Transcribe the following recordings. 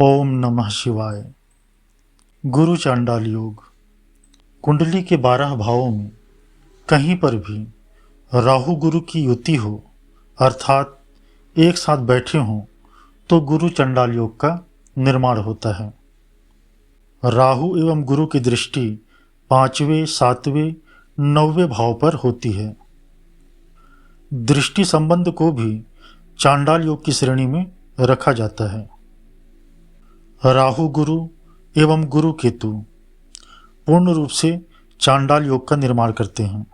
ओम नमः शिवाय। गुरु चांडाल योग। कुंडली के 12 भावों में कहीं पर भी राहु गुरु की युति हो, अर्थात एक साथ बैठे हों, तो गुरु चांडाल योग का निर्माण होता है। राहु एवं गुरु की दृष्टि 5वें, 7वें, 9वें भाव पर होती है। दृष्टि संबंध को भी चांडाल योग की श्रेणी में रखा जाता है। राहु गुरु एवं गुरु केतु पूर्ण रूप से चांडाल योग का निर्माण करते हैं।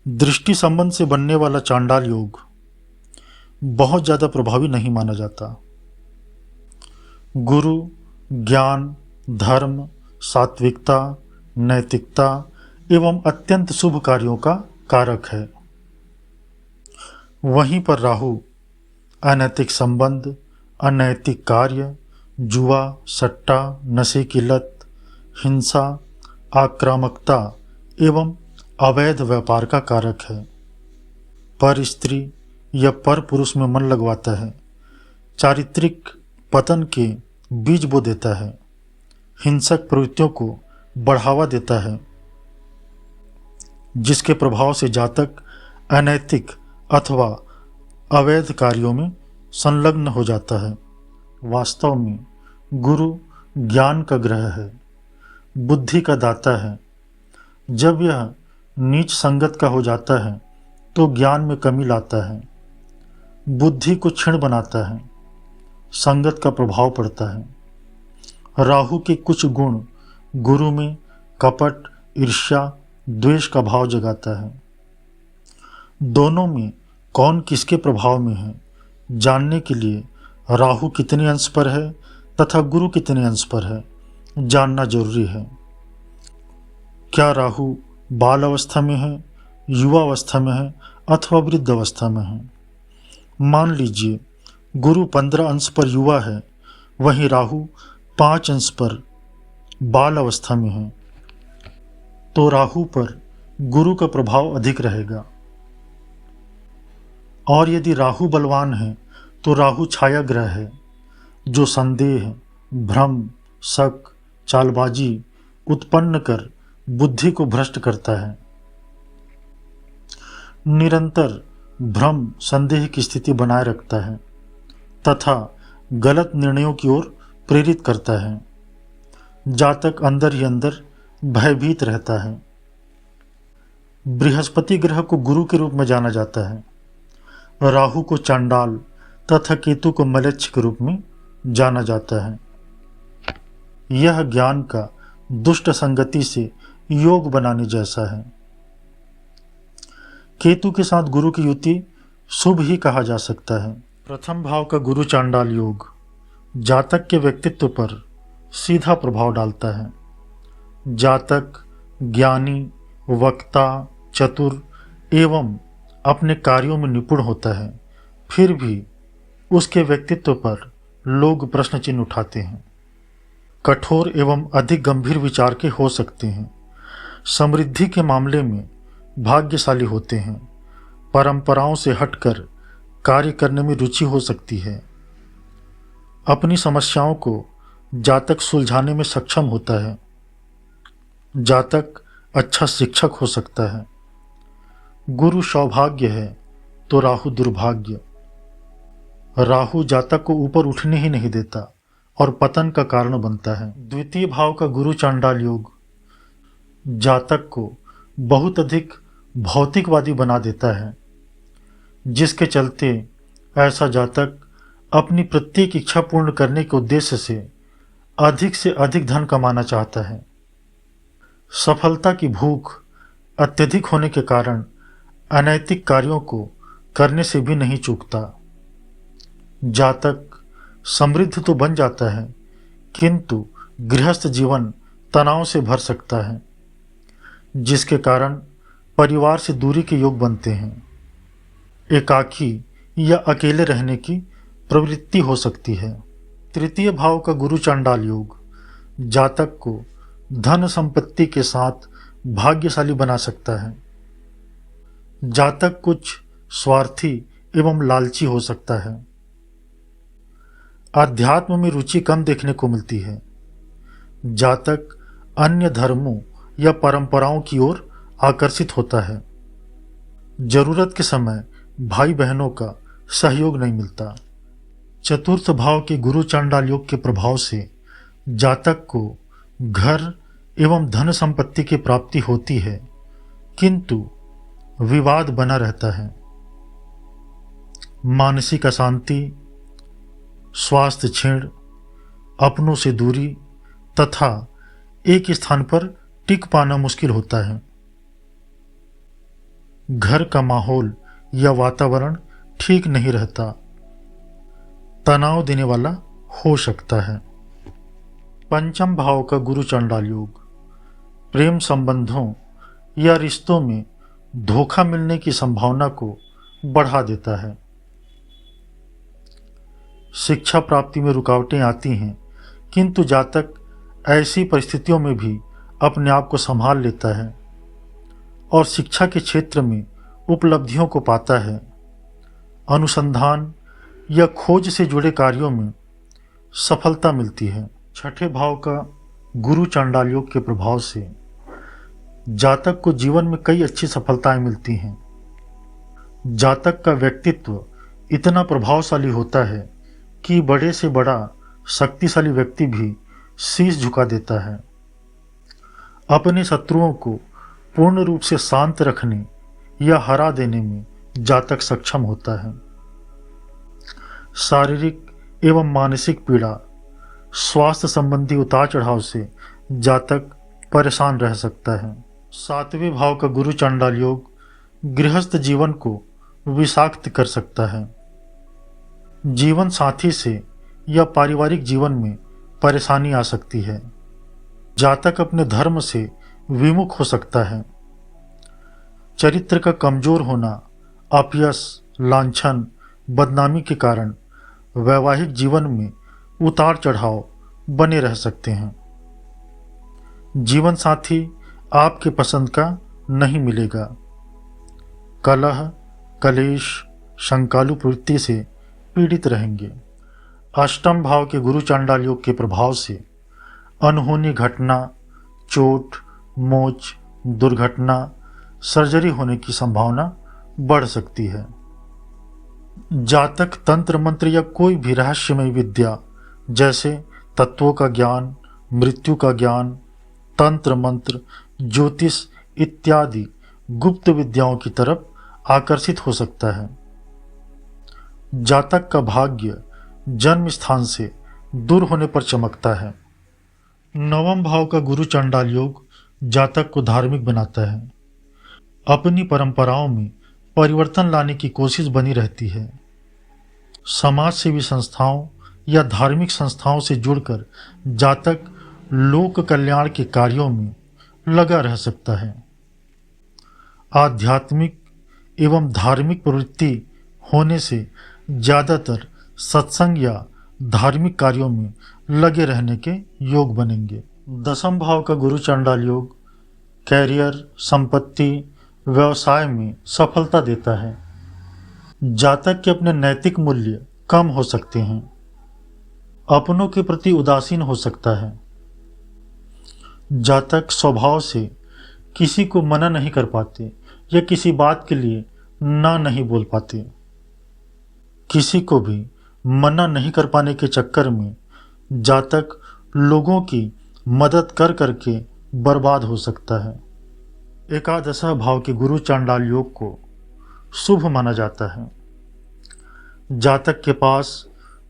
दृष्टि संबंध से बनने वाला चांडाल योग बहुत ज्यादा प्रभावी नहीं माना जाता। गुरु ज्ञान, धर्म, सात्विकता, नैतिकता एवं अत्यंत शुभ कार्यों का कारक है। वहीं पर राहु अनैतिक संबंध, अनैतिक कार्य, जुआ, सट्टा, नशे की लत, हिंसा, आक्रामकता एवं अवैध व्यापार का कारक है। पर स्त्री या पर पुरुष में मन लगवाता है, चारित्रिक पतन के बीज बो देता है, हिंसक प्रवृत्तियों को बढ़ावा देता है, जिसके प्रभाव से जातक अनैतिक अथवा अवैध कार्यों में संलग्न हो जाता है। वास्तव में गुरु ज्ञान का ग्रह है, बुद्धि का दाता है। जब यह नीच संगत का हो जाता है तो ज्ञान में कमी लाता है, बुद्धि को क्षीण बनाता है, संगत का प्रभाव पड़ता है। राहु के कुछ गुण गुरु में कपट, ईर्ष्या, द्वेष का भाव जगाता है। दोनों में कौन किसके प्रभाव में है जानने के लिए राहु कितने अंश पर है तथा गुरु कितने अंश पर है जानना जरूरी है। क्या राहु बाल अवस्था में है, युवा अवस्था में है अथवा वृद्ध अवस्था में है? मान लीजिए गुरु 15 अंश पर युवा है, वहीं राहु 5 अंश पर बाल अवस्था में है, तो राहु पर गुरु का प्रभाव अधिक रहेगा। और यदि राहु बलवान है तो राहु छाया ग्रह है, जो संदेह, भ्रम, शक, चालबाजी उत्पन्न कर बुद्धि को भ्रष्ट करता है। निरंतर भ्रम, संदेह की स्थिति बनाए रखता है तथा गलत निर्णयों की ओर प्रेरित करता है। जातक अंदर ही अंदर भयभीत रहता है। बृहस्पति ग्रह को गुरु के रूप में जाना जाता है, राहु को चांडाल तथा केतु को मलेच्छ के रूप में जाना जाता है। यह ज्ञान का दुष्ट संगति से योग बनाने जैसा है। केतु के साथ गुरु की युति शुभ ही कहा जा सकता है। प्रथम भाव का गुरु चांडाल योग जातक के व्यक्तित्व पर सीधा प्रभाव डालता है। जातक ज्ञानी, वक्ता, चतुर एवं अपने कार्यों में निपुण होता है, फिर भी उसके व्यक्तित्व पर लोग प्रश्न चिन्ह उठाते हैं। कठोर एवं अधिक गंभीर विचार के हो सकते हैं। समृद्धि के मामले में भाग्यशाली होते हैं। परंपराओं से हटकर कार्य करने में रुचि हो सकती है। अपनी समस्याओं को जातक सुलझाने में सक्षम होता है। जातक अच्छा शिक्षक हो सकता है। गुरु सौभाग्य है तो राहु दुर्भाग्य। राहु जातक को ऊपर उठने ही नहीं देता और पतन का कारण बनता है। द्वितीय भाव का गुरु चांडाल योग जातक को बहुत अधिक भौतिकवादी बना देता है, जिसके चलते ऐसा जातक अपनी प्रत्येक इच्छा पूर्ण करने के उद्देश्य से अधिक धन कमाना चाहता है। सफलता की भूख अत्यधिक होने के कारण अनैतिक कार्यों को करने से भी नहीं चूकता। जातक समृद्ध तो बन जाता है, किंतु गृहस्थ जीवन तनाव से भर सकता है, जिसके कारण परिवार से दूरी के योग बनते हैं। एकाकी या अकेले रहने की प्रवृत्ति हो सकती है। तृतीय भाव का गुरु चांडाल योग जातक को धन संपत्ति के साथ भाग्यशाली बना सकता है। जातक कुछ स्वार्थी एवं लालची हो सकता है। आध्यात्म में रुचि कम देखने को मिलती है। जातक अन्य धर्मों या परंपराओं की ओर आकर्षित होता है। जरूरत के समय भाई बहनों का सहयोग नहीं मिलता। चतुर्थ भाव के गुरु चांडाल योग के प्रभाव से जातक को घर एवं धन संपत्ति की प्राप्ति होती है, किंतु विवाद बना रहता है। मानसिक अशांति, स्वास्थ्य क्षीण, अपनों से दूरी तथा एक स्थान पर टिक पाना मुश्किल होता है। घर का माहौल या वातावरण ठीक नहीं रहता, तनाव देने वाला हो सकता है। पंचम भाव का गुरु चांडाल योग प्रेम संबंधों या रिश्तों में धोखा मिलने की संभावना को बढ़ा देता है। शिक्षा प्राप्ति में रुकावटें आती हैं, किंतु जातक ऐसी परिस्थितियों में भी अपने आप को संभाल लेता है और शिक्षा के क्षेत्र में उपलब्धियों को पाता है। अनुसंधान या खोज से जुड़े कार्यों में सफलता मिलती है। छठे भाव का गुरु चांडाल योग के प्रभाव से जातक को जीवन में कई अच्छी सफलताएं मिलती हैं। जातक का व्यक्तित्व इतना प्रभावशाली होता है कि बड़े से बड़ा शक्तिशाली व्यक्ति भी शीश झुका देता है। अपने शत्रुओं को पूर्ण रूप से शांत रखने या हरा देने में जातक सक्षम होता है। शारीरिक एवं मानसिक पीड़ा, स्वास्थ्य संबंधी उतार चढ़ाव से जातक परेशान रह सकता है। सातवें भाव का गुरु चांडाल योग गृहस्थ जीवन को विषाक्त कर सकता है। जीवन साथी से या पारिवारिक जीवन में परेशानी आ सकती है। जातक अपने धर्म से विमुख हो सकता है। चरित्र का कमजोर होना, अपयश, लांछन, बदनामी के कारण वैवाहिक जीवन में उतार चढ़ाव बने रह सकते हैं। जीवन साथी आपके पसंद का नहीं मिलेगा। कलह, कलेश, शंकालु प्रवृत्ति से पीड़ित रहेंगे। अष्टम भाव के गुरु चांडाल योग के प्रभाव से अनहोनी घटना, चोट, मोच, दुर्घटना, सर्जरी होने की संभावना बढ़ सकती है। जातक तंत्र मंत्र या कोई भी रहस्यमय विद्या जैसे तत्वों का ज्ञान, मृत्यु का ज्ञान, तंत्र मंत्र, ज्योतिष इत्यादि गुप्त विद्याओं की तरफ आकर्षित हो सकता है। जातक का भाग्य जन्म स्थान से दूर होने पर चमकता है। नवम भाव का गुरु चांडाल योग जातक को धार्मिक बनाता है। अपनी परंपराओं में परिवर्तन लाने की कोशिश बनी रहती है। समाज सेवी संस्थाओं या धार्मिक संस्थाओं से जुड़कर जातक लोक कल्याण के कार्यों में लगा रह सकता है। आध्यात्मिक एवं धार्मिक प्रवृत्ति होने से ज़्यादातर सत्संग या धार्मिक कार्यों में लगे रहने के योग बनेंगे। दसम भाव का गुरु चांडाल योग कैरियर, संपत्ति, व्यवसाय में सफलता देता है। जातक के अपने नैतिक मूल्य कम हो सकते हैं। अपनों के प्रति उदासीन हो सकता है। जातक स्वभाव से किसी को मना नहीं कर पाते या किसी बात के लिए ना नहीं बोल पाते। किसी को भी मना नहीं कर पाने के चक्कर में जातक लोगों की मदद कर करके बर्बाद हो सकता है। एकादश भाव के गुरु चांडाल योग को शुभ माना जाता है। जातक के पास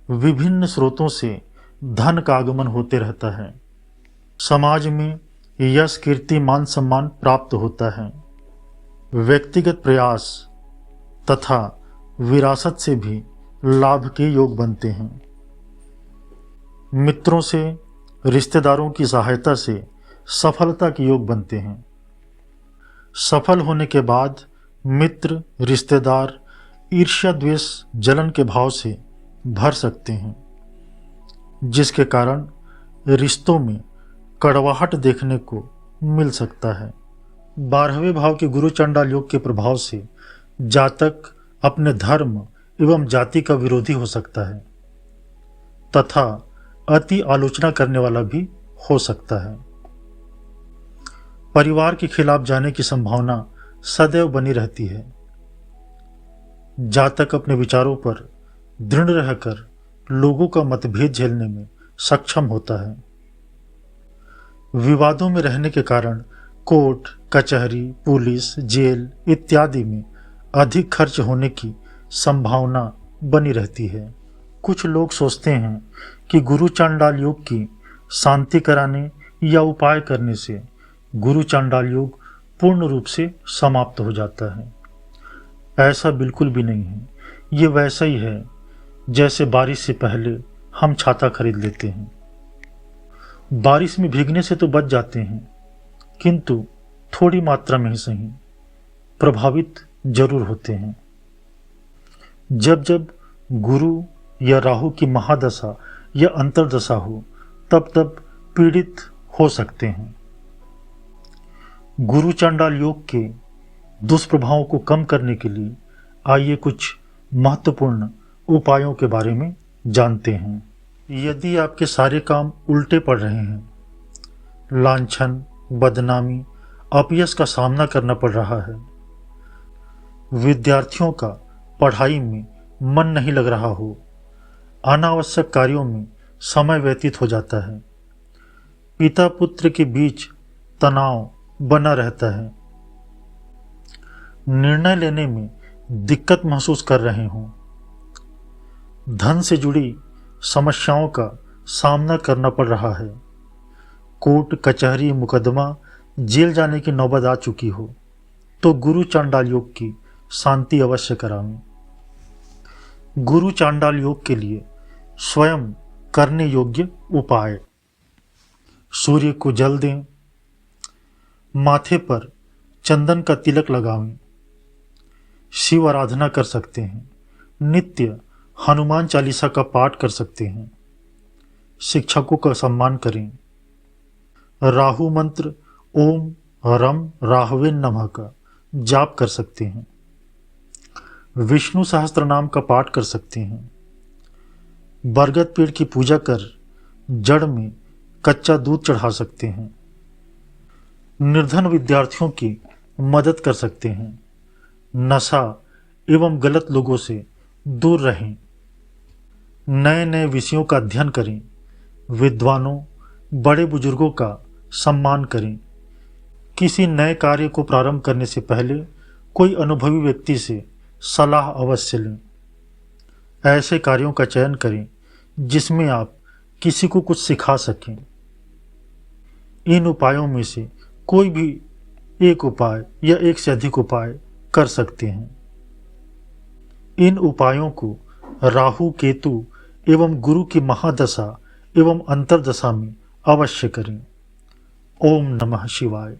विभिन्न स्रोतों से धन का आगमन होते रहता है। समाज में यश, कीर्ति, मान सम्मान प्राप्त होता है। व्यक्तिगत प्रयास तथा विरासत से भी लाभ के योग बनते हैं। मित्रों से, रिश्तेदारों की सहायता से सफलता के योग बनते हैं। सफल होने के बाद मित्र, रिश्तेदार ईर्ष्या, द्वेष, जलन के भाव से भर सकते हैं, जिसके कारण रिश्तों में कड़वाहट देखने को मिल सकता है। 12वें भाव के गुरु चांडाल योग के प्रभाव से जातक अपने धर्म एवं जाति का विरोधी हो सकता है। तथा अति आलोचना करने वाला भी हो सकता है। परिवार के खिलाफ जाने की संभावना सदैव बनी रहती है। जातक अपने विचारों पर दृढ़ रहकर लोगों का मतभेद झेलने में सक्षम होता है। विवादों में रहने के कारण कोर्ट, कचहरी, पुलिस, जेल इत्यादि में अधिक खर्च होने की संभावना बनी रहती है। कुछ लोग सोचते हैं कि गुरु चांडाल योग की शांति कराने या उपाय करने से गुरु चांडाल योग पूर्ण रूप से समाप्त हो जाता है। ऐसा बिल्कुल भी नहीं है। ये वैसा ही है जैसे बारिश से पहले हम छाता खरीद लेते हैं। बारिश में भीगने से तो बच जाते हैं, किंतु थोड़ी मात्रा में ही सही प्रभावित जरूर होते हैं। जब जब गुरु या राहु की महादशा या अंतर्दशा हो तब तब पीड़ित हो सकते हैं। गुरु चांडाल योग के दुष्प्रभावों को कम करने के लिए आइए कुछ महत्वपूर्ण उपायों के बारे में जानते हैं। यदि आपके सारे काम उल्टे पड़ रहे हैं, लांछन, बदनामी, अपयश का सामना करना पड़ रहा है, विद्यार्थियों का पढ़ाई में मन नहीं लग रहा हो, अनावश्यक कार्यों में समय व्यतीत हो जाता है, पिता पुत्र के बीच तनाव बना रहता है, निर्णय लेने में दिक्कत महसूस कर रहे हों, धन से जुड़ी समस्याओं का सामना करना पड़ रहा है, कोर्ट कचहरी मुकदमा जेल जाने की नौबत आ चुकी हो, तो गुरु चांडाल योग की शांति अवश्य करावें। गुरु चांडाल योग के लिए स्वयं करने योग्य उपाय: सूर्य को जल दें, माथे पर चंदन का तिलक लगावें, शिव आराधना कर सकते हैं, नित्य हनुमान चालीसा का पाठ कर सकते हैं, शिक्षकों का सम्मान करें, राहु मंत्र ओम रम राहवे नमः का जाप कर सकते हैं, विष्णु सहस्त्र नाम का पाठ कर सकते हैं, बरगद पेड़ की पूजा कर जड़ में कच्चा दूध चढ़ा सकते हैं, निर्धन विद्यार्थियों की मदद कर सकते हैं, नशा एवं गलत लोगों से दूर रहें, नए नए विषयों का अध्ययन करें, विद्वानों बड़े बुजुर्गों का सम्मान करें, किसी नए कार्य को प्रारंभ करने से पहले कोई अनुभवी व्यक्ति से सलाह अवश्य लें, ऐसे कार्यों का चयन करें जिसमें आप किसी को कुछ सिखा सकें। इन उपायों में से कोई भी एक उपाय या एक से अधिक उपाय कर सकते हैं। इन उपायों को राहु, केतु एवं गुरु की महादशा एवं अंतर्दशा में अवश्य करें। ओम नमः शिवाय।